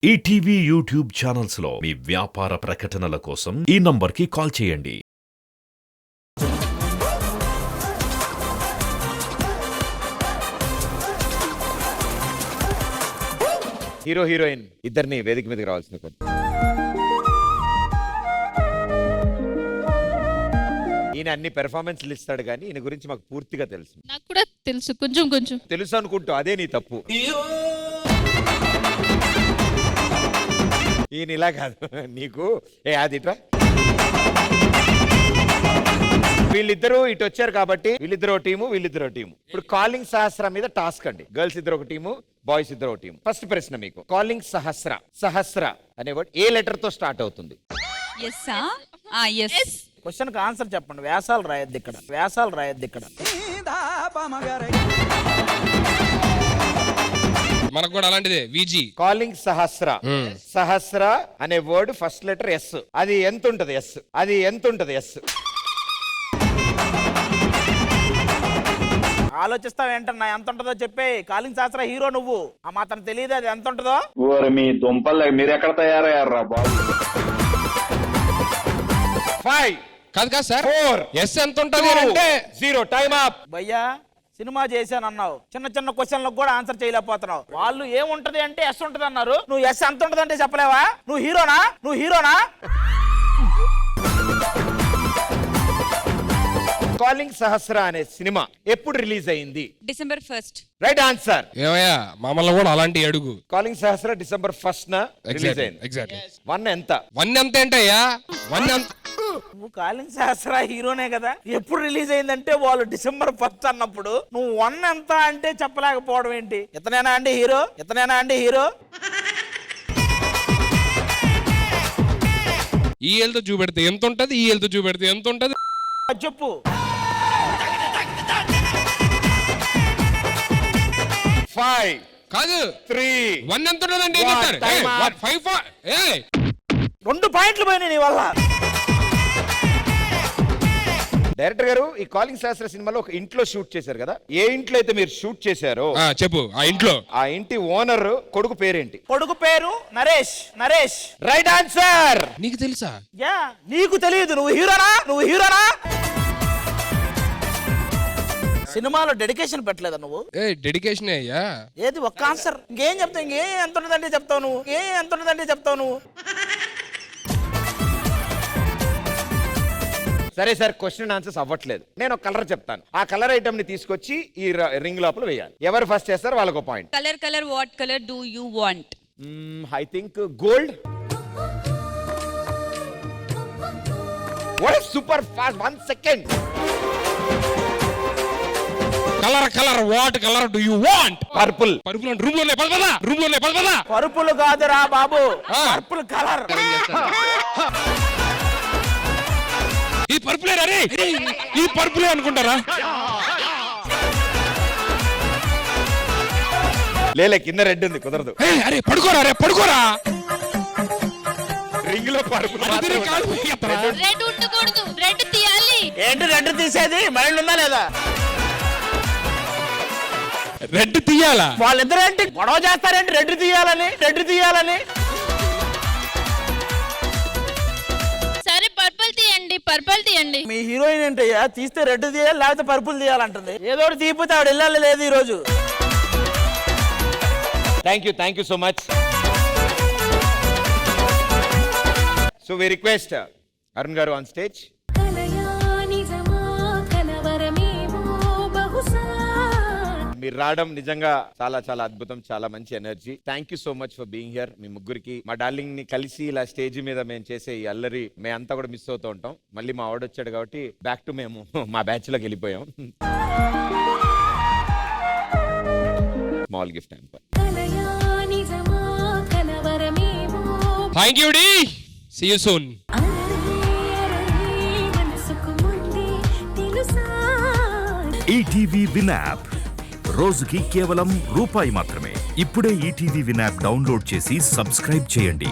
ETV YouTube channels లో మీ వ్యాపార ప్రకటనల కోసం ఈ నంబర్కి కాల్ చేయండి. హీరో హీరోయిన్ ఇద్దరిని వేదిక మీదకి రావాల్సిన కొద్ది. ఈయన అన్ని పెర్ఫార్మెన్స్లు ఇస్తాడు కానీ ఈయన గురించి మాకు పూర్తిగా తెలుసు. నాకు కూడా తెలుసు, కొంచెం కొంచెం తెలుసు అనుకుంటూ అదే నీ తప్పు. ఈయన ఇలా కాదు నీకు అదిట్రా. వీళ్ళిద్దరూ ఇటు వచ్చారు కాబట్టి వీళ్ళిద్దరో టీము ఇప్పుడు కాలింగ్ సహస్ర మీద టాస్క్ అండి. గర్ల్స్ ఇద్దరు ఒక టీము, బాయ్స్ ఇద్దరు ఒక టీము. ఫస్ట్ ప్రశ్న మీకు, కాలింగ్ సహస్ర అనే వర్డ్ ఏ లెటర్ తో స్టార్ట్ అవుతుంది? క్వశ్చన్ కి ఆన్సర్ చెప్పండి. వ్యాసాలు రాయద్దు ఇక్కడ. మనకు కూడా అలాంటిదే విజి. కాలింగ్ సహస్ర అనే వర్డ్ ఫస్ట్ లెటర్ ఎస్. అది ఎంత ఉంటది ఎస్? ఆలోచిస్తావు ఏంటన్నా? ఎంత ఉంటుందో చెప్పే. కాలింగ్ శాస్త్ర హీరో నువ్వు, ఆ మాత్రం తెలియదు అది ఎంత ఉంటుందో. మీ దుంపల్ మీరు ఎక్కడ తయారయ్యారా బాబు? 5 కాదు సార్, 4 ఎస్ ఎంత ఉంటుంది అంటే 0. Time up. భయ్యా సినిమా చేశాను అన్నావు, చిన్న క్వశ్చన్లకు కూడా ఆన్సర్ చేయలేకపోతున్నావు. వాళ్ళు ఏముంటది అంటే ఎస్ ఉంటది అన్నారు, నువ్వు ఎస్ ఎంత ఉంటది అంటే చెప్పలేవా? నువ్వు హీరోనా? కాలింగ్ సహస్ర అనే సినిమా ఎప్పుడు రిలీజ్ అయింది? December 1st. Right answer. ఏమయ్యా మమ్మల్ని కూడా అలాంటి అడుగు. కాలింగ్ సహస్ర December 1st రిలీజ్ అయింది. ఎగ్జాక్ట్లీ. 1 ఎంత? 1 ఎంత ఏంటయ్యా? 1 ఎంత? నువ్వు కాలింగ్ శాస్త్ర హీరోనే కదా. ఎప్పుడు రిలీజ్ అయిందంటే వాళ్ళు December 1st అన్నప్పుడు నువ్వు 1 ఎంత అంటే చెప్పలేకపోవడం ఏంటి? ఇతనేనా అండి హీరో? ఈ ఏళ్ళతో చూపెడితే ఎంత ఉంటది, ఈ ఏళ్ళతో చూపెడితే ఎంత ఉంటది చెప్పు. 5 కాదు 3 1 ఎంత ఉంటదండి? ఏం One, చెప్తారు? time up. 5 2 పాయింట్లు పోయినాయి నీ వల్ల. డైరెక్టర్ గారు ఈ కాలింగ్ శాస్త్ర సినిమాలో ఒక ఇంట్లో షూట్ చేశారు కదా, ఏ ఇంట్లో అయితే మీరు షూట్ చేశారో చెప్పు. ఆ ఇంట్లో ఆ ఇంటి ఓనర్ కొడుకు పేరేంటి? కొడుకు పేరు నరేష్. Right answer. నీకు తెలుసా? యా, నీకు తెలియదు. నువ్వు హీరోనా? సినిమాలో డెడికేషన్ పెట్టలేదా నువ్వు? డెడికేషన్ అయ్యా. ఏది ఒక్క ఆన్సర్? ఇంకేం చెప్తావు? ఎంత ఉంటుందంటే చెప్తావు నువ్వు. సరే సార్, క్వశ్చన్ ఆన్సర్స్ అవ్వట్లేదు. నేను ఒక కలర్ చెప్తాను, ఆ కలర్ ఐటమ్ ని తీసుకొచ్చి ఈ రింగ్ లోపల వేయాలి. ఎవరు ఫస్ట్ చేస్తారు వాళ్ళకు point. Color, what color do you want? I think gold. What super fast. 1 second. Colour what colour do you want? Purple. అంటే రూమ్ లోనే పద. పరుపులు కాదురా బాబు, పర్పుల్ కలర్. ఈ పర్పులే రే, ఈ పర్పులే అనుకుంటారా? లేలే, కింద రెడ్ ఉంది, కుదరదు. అరే పడుకోరా. రింగ్ లో పర్పుల్. రెడ్ ఉండకూడదు, రెడ్ తీయాలి. ఏంటి రెడ్ తీసేది? మైండ్ ఉందా లేదా? రెడ్ తీయాలా? వాళ్ళిద్దరేంటి గొడవ చేస్తారేంటి? రెడ్ తీయాలని. సరే పర్పుల్ తీయండి. మీ హీరోయిన్ ఏంటయ్యా, తీస్తే రెడ్ తీయాలి లేకపోతే పర్పుల్ తీయాలంటుంది. ఏదో ఒకటి తీయపోతే ఆవిడ వెళ్ళాలి లేదు ఈ రోజు. Thank you so much. So we request Arun గారు ఆన్ స్టేజ్. మీరు రావడం నిజంగా చాలా అద్భుతం, చాలా మంచి energy. Thank you so much for being here. మీ ముగ్గురికి, మా డార్లింగ్ ని కలిసి ఇలా స్టేజ్ మీద మేము చేసే ఈ అల్లరి మేమంతా కూడా మిస్ అవుతూ ఉంటాం. మళ్ళీ మా ఆవిడ వచ్చాడు కాబట్టి బ్యాక్ టు మేము మా బ్యాచ్ లోకి వెళ్ళిపోయాం. Small gift hamper. Thank you డి. See you soon. ETV Win app రోజుకి కేవలం రూపాయి మాత్రమే. ఇప్పుడే ఈటీవీ విన్ యాప్ డౌన్లోడ్ చేసి సబ్స్క్రైబ్ చేయండి.